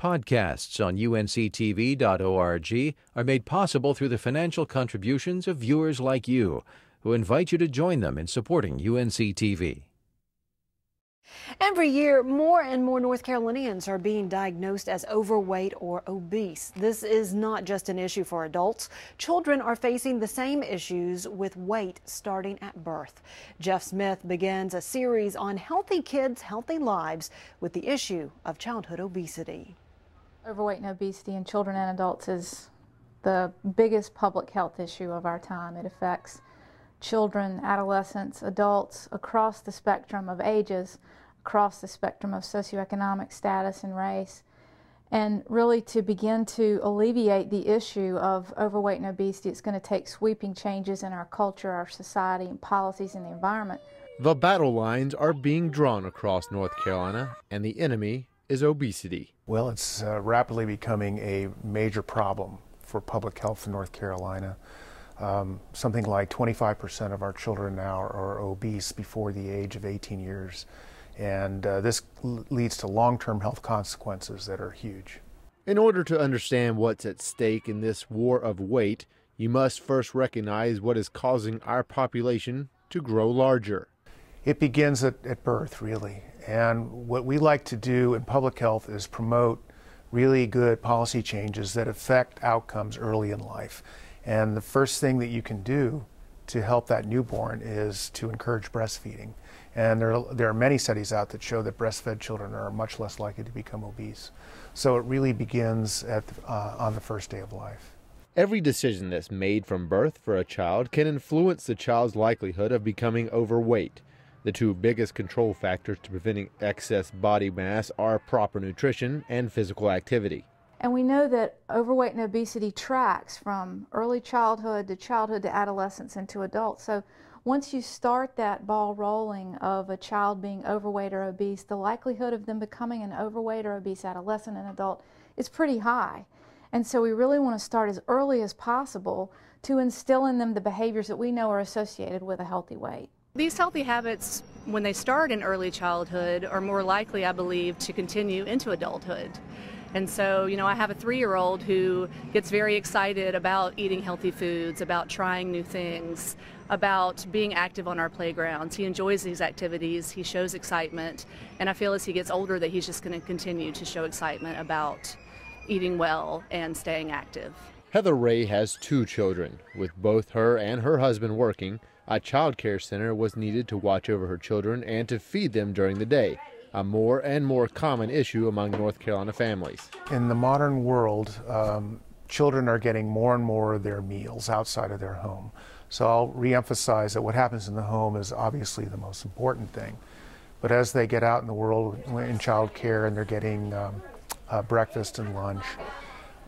Podcasts on UNC-TV.org are made possible through the financial contributions of viewers like you, who invite you to join them in supporting UNC-TV. Every year, more and more North Carolinians are being diagnosed as overweight or obese. This is not just an issue for adults. Children are facing the same issues with weight starting at birth. Jeff Smith begins a series on Healthy Kids, Healthy Lives with the issue of childhood obesity. Overweight and obesity in children and adults is the biggest public health issue of our time. It affects children, adolescents, adults across the spectrum of ages, across the spectrum of socioeconomic status and race. And really, to begin to alleviate the issue of overweight and obesity, it's going to take sweeping changes in our culture, our society, and policies in the environment. The battle lines are being drawn across North Carolina, and the enemy is obesity. Well, it's rapidly becoming a major problem for public health in North Carolina. Something like 25% of our children now are obese before the age of 18 years. And this leads to long-term health consequences that are huge. In order to understand what's at stake in this war of weight, you must first recognize what is causing our population to grow larger. It begins at birth, really. And what we like to do in public health is promote really good policy changes that affect outcomes early in life. And the first thing that you can do to help that newborn is to encourage breastfeeding. And there are many studies out that show that breastfed children are much less likely to become obese. So it really begins on the first day of life. Every decision that's made from birth for a child can influence the child's likelihood of becoming overweight. The two biggest control factors to preventing excess body mass are proper nutrition and physical activity. And we know that overweight and obesity tracks from early childhood to adolescence and to adults. So once you start that ball rolling of a child being overweight or obese, the likelihood of them becoming an overweight or obese adolescent and adult is pretty high. And so we really want to start as early as possible to instill in them the behaviors that we know are associated with a healthy weight. These healthy habits, when they start in early childhood, are more likely, I believe, to continue into adulthood. And so, I have a 3-year-old who gets very excited about eating healthy foods, about trying new things, about being active on our playgrounds. He enjoys these activities, he shows excitement, and I feel as he gets older that he's just going to continue to show excitement about eating well and staying active. Heather Ray has 2 children. With both her and her husband working, a child care center was needed to watch over her children and to feed them during the day, a more and more common issue among North Carolina families. In the modern world, children are getting more and more of their meals outside of their home. So I'll reemphasize that what happens in the home is obviously the most important thing. But as they get out in the world in child care and they're getting breakfast and lunch,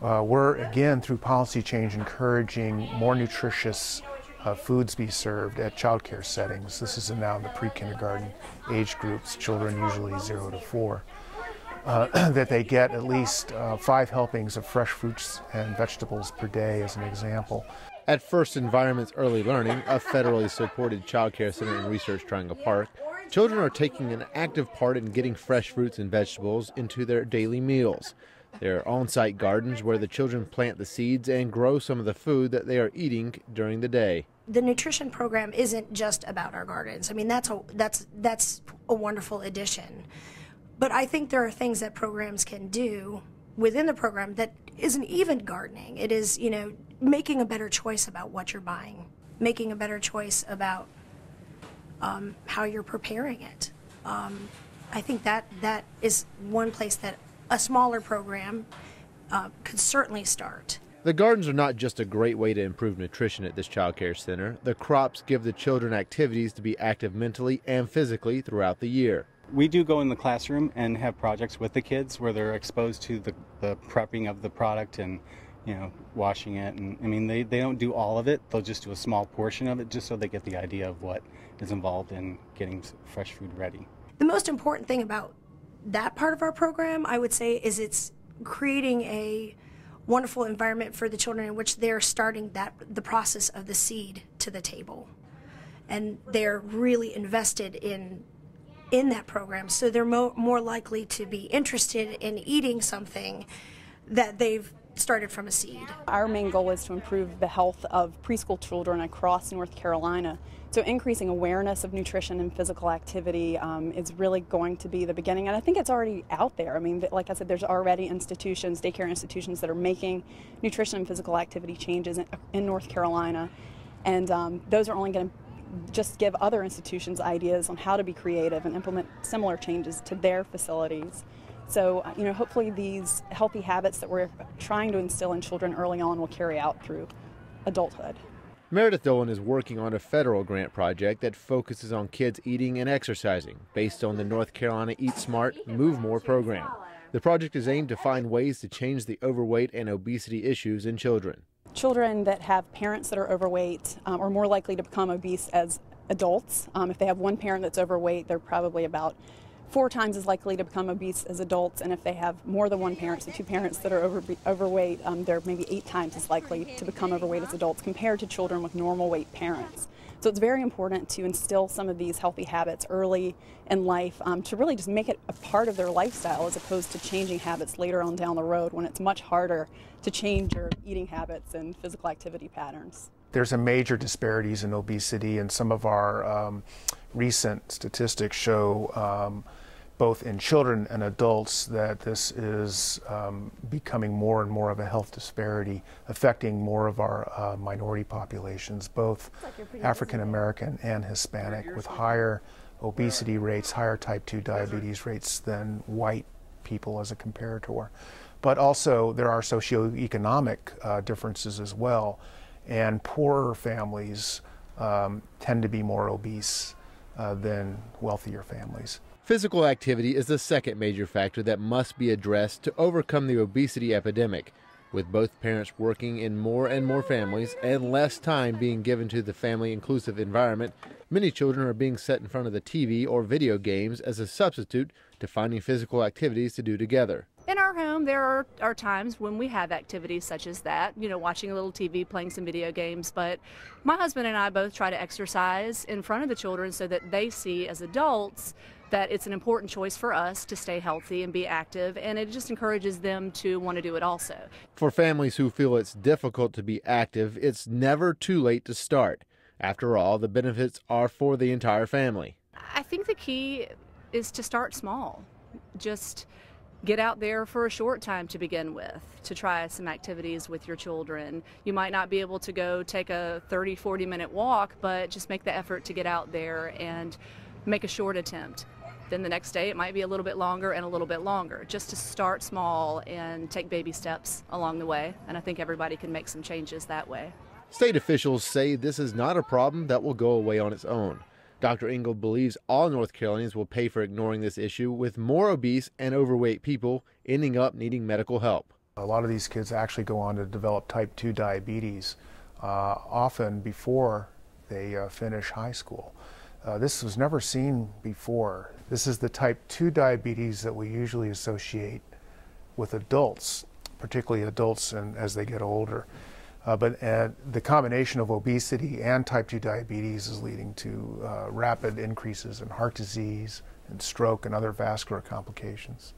we're again through policy change encouraging more nutritious foods be served at child care settings. This is now in the pre-kindergarten age groups, children usually 0 to 4, that they get at least 5 helpings of fresh fruits and vegetables per day as an example. At First Environment's Early Learning, a federally supported child care center in Research Triangle Park, children are taking an active part in getting fresh fruits and vegetables into their daily meals. There are on-site gardens where the children plant the seeds and grow some of the food that they are eating during the day. The nutrition program isn't just about our gardens. I mean, that's a wonderful addition. But I think there are things that programs can do within the program that isn't even gardening. It is, making a better choice about what you're buying, making a better choice about how you're preparing it. I think that is one place that a smaller program could certainly start. The gardens are not just a great way to improve nutrition at this child care center. The crops give the children activities to be active mentally and physically throughout the year. We do go in the classroom and have projects with the kids where they're exposed to the prepping of the product and washing it. And I mean, they don't do all of it. They'll just do a small portion of it just so they get the idea of what is involved in getting fresh food ready. The most important thing about that part of our program, I would say, is it's creating a wonderful environment for the children in which they're starting the process of the seed to the table. And they're really invested in in that program, so they're more likely to be interested in eating something that they've started from a seed. Our main goal is to improve the health of preschool children across North Carolina. So increasing awareness of nutrition and physical activity is really going to be the beginning, and I think it's already out there. I mean, like I said, there's already institutions, daycare institutions, that are making nutrition and physical activity changes in North Carolina, and those are only going to just give other institutions ideas on how to be creative and implement similar changes to their facilities. So, hopefully these healthy habits that we're trying to instill in children early on will carry out through adulthood. Meredith Dolan is working on a federal grant project that focuses on kids eating and exercising based on the North Carolina Eat Smart, Move More program. The project is aimed to find ways to change the overweight and obesity issues in children. Children that have parents that are overweight are more likely to become obese as adults. If they have one parent that's overweight, they're probably about 4 times as likely to become obese as adults, and if they have more than one parent, so 2 parents that are overweight, they're maybe 8 times as likely to become overweight as adults compared to children with normal weight parents. So it's very important to instill some of these healthy habits early in life to really just make it a part of their lifestyle, as opposed to changing habits later on down the road when it's much harder to change your eating habits and physical activity patterns. There's a major disparities in obesity, and some of our recent statistics show both in children and adults that this is becoming more and more of a health disparity, affecting more of our minority populations, both African American and Hispanic, with higher obesity rates, higher type 2 diabetes rates than white people as a comparator. But also there are socioeconomic differences as well, and poorer families tend to be more obese than wealthier families. Physical activity is the second major factor that must be addressed to overcome the obesity epidemic. With both parents working in more and more families and less time being given to the family-inclusive environment, many children are being set in front of the TV or video games as a substitute to finding physical activities to do together. In our home, there are times when we have activities such as that, watching a little TV, playing some video games, but my husband and I both try to exercise in front of the children so that they see as adults that it's an important choice for us to stay healthy and be active, and it just encourages them to want to do it also. For families who feel it's difficult to be active, it's never too late to start. After all, the benefits are for the entire family. I think the key is to start small. Just get out there for a short time to begin with, to try some activities with your children. You might not be able to go take a 30-40 minute walk, but just make the effort to get out there and make a short attempt. Then the next day it might be a little bit longer and a little bit longer, just to start small and take baby steps along the way. And I think everybody can make some changes that way. State officials say this is not a problem that will go away on its own. Dr. Engel believes all North Carolinians will pay for ignoring this issue, with more obese and overweight people ending up needing medical help. A lot of these kids actually go on to develop type 2 diabetes, often before they finish high school. This was never seen before. This is the type 2 diabetes that we usually associate with adults, particularly adults as they get older. But the combination of obesity and type 2 diabetes is leading to rapid increases in heart disease and stroke and other vascular complications.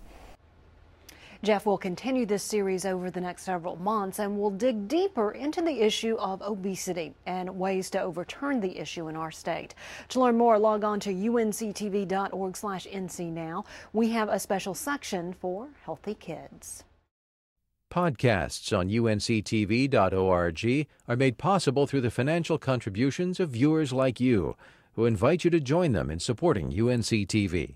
Jeff will continue this series over the next several months, and we'll dig deeper into the issue of obesity and ways to overturn the issue in our state. To learn more, log on to unctv.org/NC Now. We have a special section for healthy kids. Podcasts on UNC-TV.org are made possible through the financial contributions of viewers like you, who invite you to join them in supporting UNC-TV.